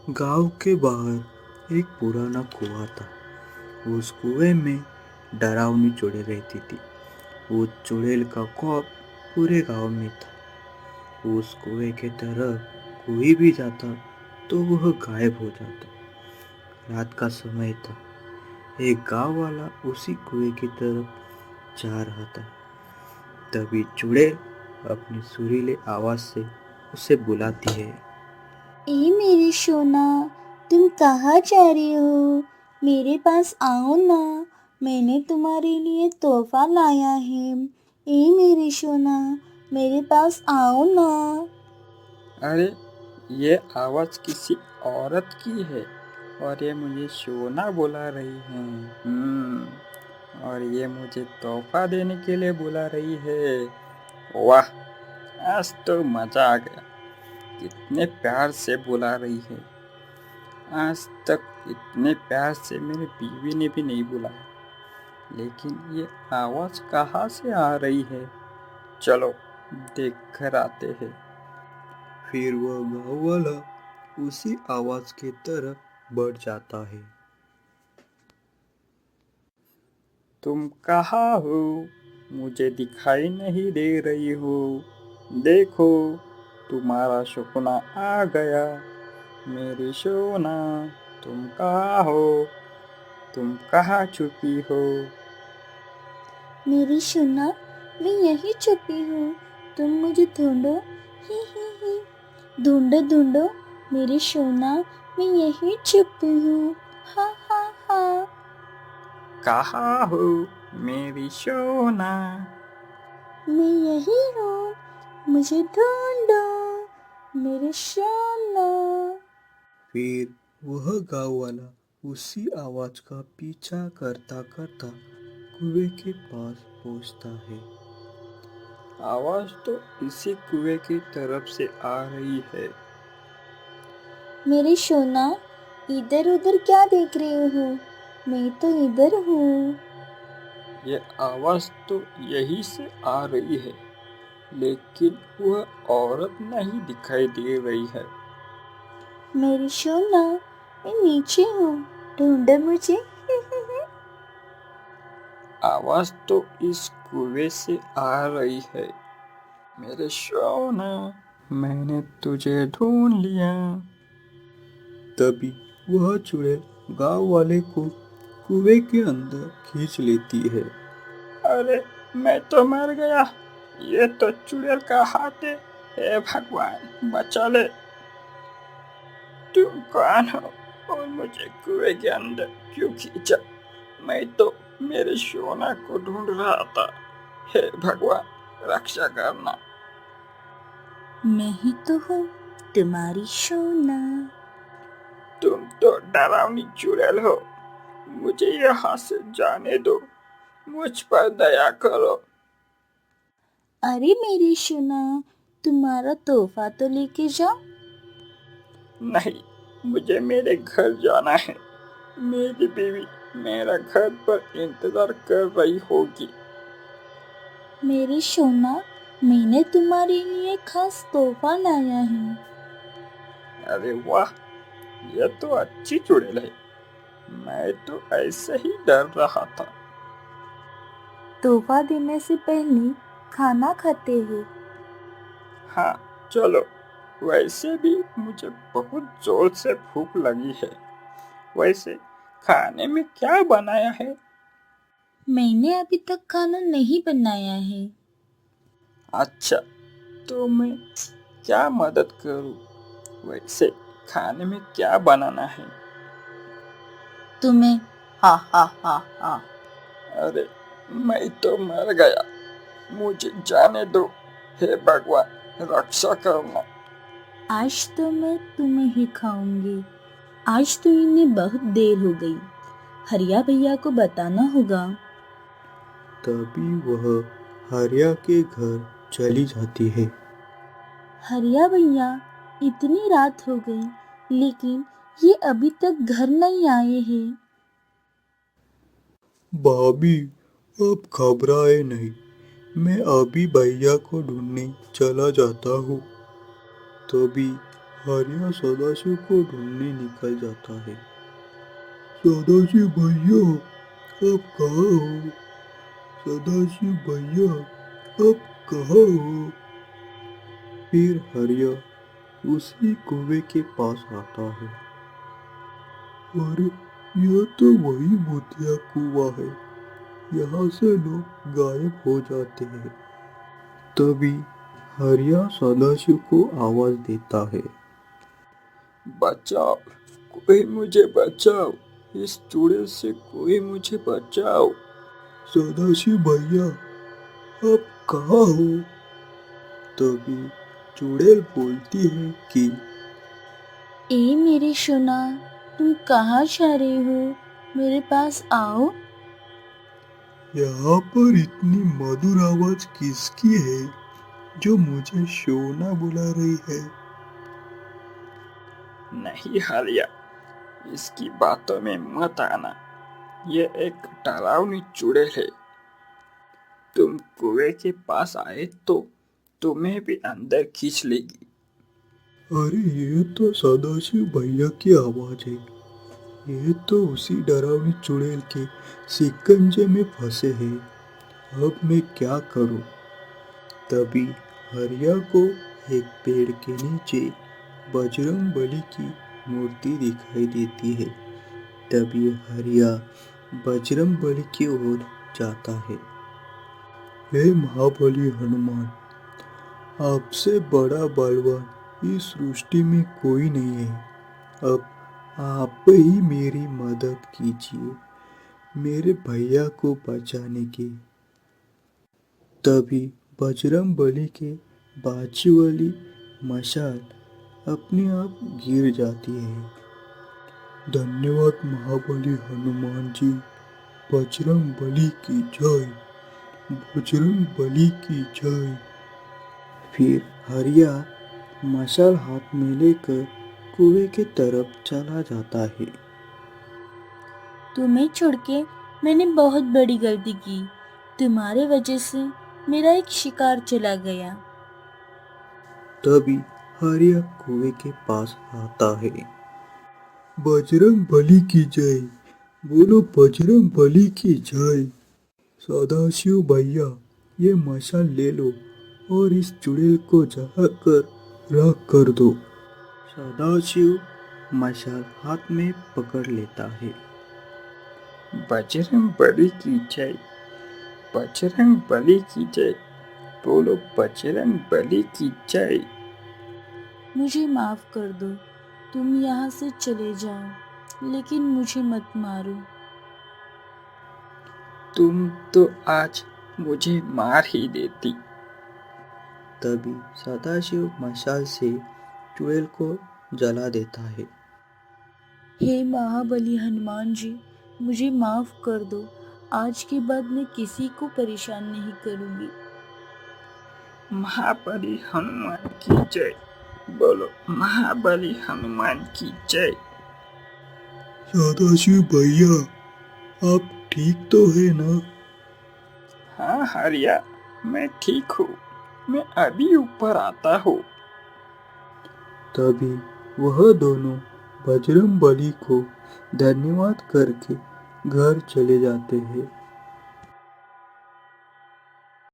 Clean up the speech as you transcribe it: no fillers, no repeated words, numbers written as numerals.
गांव के बाहर एक पुराना कुआं था। उस कुएं में डरावनी चुड़ैल रहती थी। उस चुड़ैल का खौफ पूरे गांव में था। उस कुएं के तरफ कोई भी जाता तो वह गायब हो जाता। रात का समय था। एक गांव वाला उसी कुएं की तरफ जा रहा था। तभी चुड़ैल अपनी सुरीले आवाज से उसे बुलाती है। ए मेरी सोना, तुम कहाँ जा रही हो? मेरे पास आओ ना, मैंने तुम्हारे लिए तोहफा लाया है। ए मेरी सोना, मेरे पास आओ ना। अरे, ये आवाज किसी औरत की है और ये मुझे सोना बुला रही है। और ये मुझे तोहफा देने के लिए बुला रही है। वाह, आज तो मजा आ गया। कितने प्यार से बुला रही है। आज तक इतने प्यार से मेरी बीवी ने भी नहीं बुलाया। लेकिन ये आवाज कहाँ से आ रही है? चलो देख कर आते हैं। फिर वह गांव वाला उसी आवाज की तरफ बढ़ जाता है। तुम कहाँ हो? मुझे दिखाई नहीं दे रही हो। देखो, तुम्हारा सपना आ गया। मेरी सोना, तुम कहाँ हो? तुम कहाँ छुपी हो? मेरी सोना, मैं यहीं छुपी हूँ। तुम मुझे ढूंढो। ही। ढूंढो ढूंढो, मेरी सोना, मैं यहीं छुपी हूँ। हा। कहाँ हो मेरी सोना? मैं यही हूँ, मुझे ढूंढो, मेरे सोना। फिर वह गांव वाला उसी आवाज का पीछा करता करता कुएं के पास पहुंचता है। आवाज तो इसी कुएं की तरफ से आ रही है। मेरी सोना, इधर उधर क्या देख रहे हो? मैं तो इधर हूँ। ये आवाज तो यहीं से आ रही है, लेकिन वह औरत नहीं दिखाई दे रही है। मेरी सोना, मैं नीचे हूँ, ढूंढो मुझे। आवाज तो इस कुएं से आ रही है। मेरे सोना, मैंने तुझे ढूंढ लिया। तभी वह चुड़ैल गांव वाले को कुएं के अंदर खींच लेती है। अरे, मैं तो मर गया। ये तो चुड़ैल का हाथ है। हे भगवान, बचा ले। तुम कौन हो और मुझे कुएं के अंदर क्यों खींचा? मैं तो मेरे सोना को ढूंढ रहा था। हे भगवान, रक्षा करना। मैं ही तो हूँ तुम्हारी सोना। तुम तो डरावनी चुड़ैल हो। मुझे यहाँ से जाने दो। मुझ पर दया करो। अरे मेरी सोना, तुम्हारा तोहफा तो लेके जाओ। नहीं, मुझे मेरे घर जाना है। मेरी बीवी मेरा घर पर इंतजार कर रही होगी। मेरी सोना, मैंने तुम्हारे लिए खास तोहफा लाया है। अरे वाह, यह तो अच्छी चुड़ैल है। मैं तो ऐसे ही डर रहा था। तोहफा देने से पहले खाना खाते हैं। हाँ, चलो। वैसे भी मुझे बहुत जोर से भूख लगी है। वैसे खाने में क्या बनाया है? मैंने अभी तक खाना नहीं बनाया है। अच्छा, तो मैं क्या मदद करूं? वैसे खाने में क्या बनाना है? तुम्हें हा। अरे, मैं तो मर गया। मुझे जाने दो। हे भगवान, रक्षा करना। आज तो मैं तुम्हें ही खाऊंगी। आज तो इन्हें बहुत देर हो गई। हरिया भैया को बताना होगा। तभी वह हरिया के घर चली जाती है। हरिया भैया, इतनी रात हो गई, लेकिन ये अभी तक घर नहीं आए हैं। भाभी, आप घबराए नहीं। मैं अभी भैया को ढूंढने चला जाता हूँ। तभी हरिया सदाशिव को ढूंढने निकल जाता है। सदाशिव भैया, आप कहाँ हो? सदाशिव भैया, आप कहाँ हो? फिर हरिया उसी कुएं के पास आता है। अरे, यह तो वही भूतिया कुआं है। यहाँ से लोग गायब हो जाते हैं। तभी हरिया सदाशिव को आवाज देता है। बचाओ, कोई मुझे बचाओ, इस चूड़े से कोई मुझे बचाओ। सदाशिव भैया, आप कहाँ हो? तभी चुड़ैल बोलती है कि ए मेरी सोना, तुम कहाँ जा रहे हो? मेरे पास आओ। यहाँ पर इतनी मधुर आवाज किसकी है जो मुझे सोना बुला रही है? नहीं हरिया, इसकी बातों में मत आना। ये एक डरावनी चुड़ैल है। तुम कुएं के पास आए तो तुम्हें भी अंदर खींच लेगी। अरे, ये तो सदाशिव भैया की आवाज है। ये तो उसी डरावनी चुड़ैल के शिकंजे में फंसे हैं। अब मैं क्या करूं? तभी हरिया को एक पेड़ के नीचे बजरंग बली की मूर्ति दिखाई देती है। तभी हरिया बजरंग बली की ओर जाता है। हे महाबली हनुमान, आपसे बड़ा बलवान इस सृष्टि में कोई नहीं है। अब आप ही मेरी मदद कीजिए, मेरे भैया को बचाने की। तभी बजरंग बली के बाजू वाली मशाल अपने आप गिर जाती है। धन्यवाद महाबली हनुमान जी। बजरंग बली की जय। बजरंग बली की जय। फिर हरिया मशाल हाथ में लेकर कुएं की तरफ चला जाता है। तुम्हें छोड़ के मैंने बहुत बड़ी गलती की। तुम्हारे वजह से मेरा एक शिकार चला गया। तभी हरिया कुएं के पास आता है। बजरंग बली की जय। बोलो बजरंग बली की जय। सदाशिव भैया, ये मशाल ले लो और इस चुड़ैल को जलाकर राख कर दो। सदाशिव मशाल हाथ में पकड़ लेता है। बजरंग बली की जय, बजरंग बली की जय। बोलो बजरंग बली की जय। मुझे माफ कर दो, तुम यहाँ से चले जाओ, लेकिन मुझे मत मारो। तुम तो आज मुझे मार ही देती। तभी सदाशिव मशाल से चुड़ैल को जला देता है। हे महाबली हनुमान जी, मुझे माफ कर दो। आज के बाद मैं किसी को परेशान नहीं करूंगी। महाबली हनुमान की जय। बोलो महाबली हनुमान की जय। सदाशिव भैया, आप ठीक तो है ना? हाँ हरिया, मैं ठीक हूँ। मैं अभी ऊपर आता हूँ। तभी वह दोनों बजरंग बली को धन्यवाद करके घर चले जाते हैं।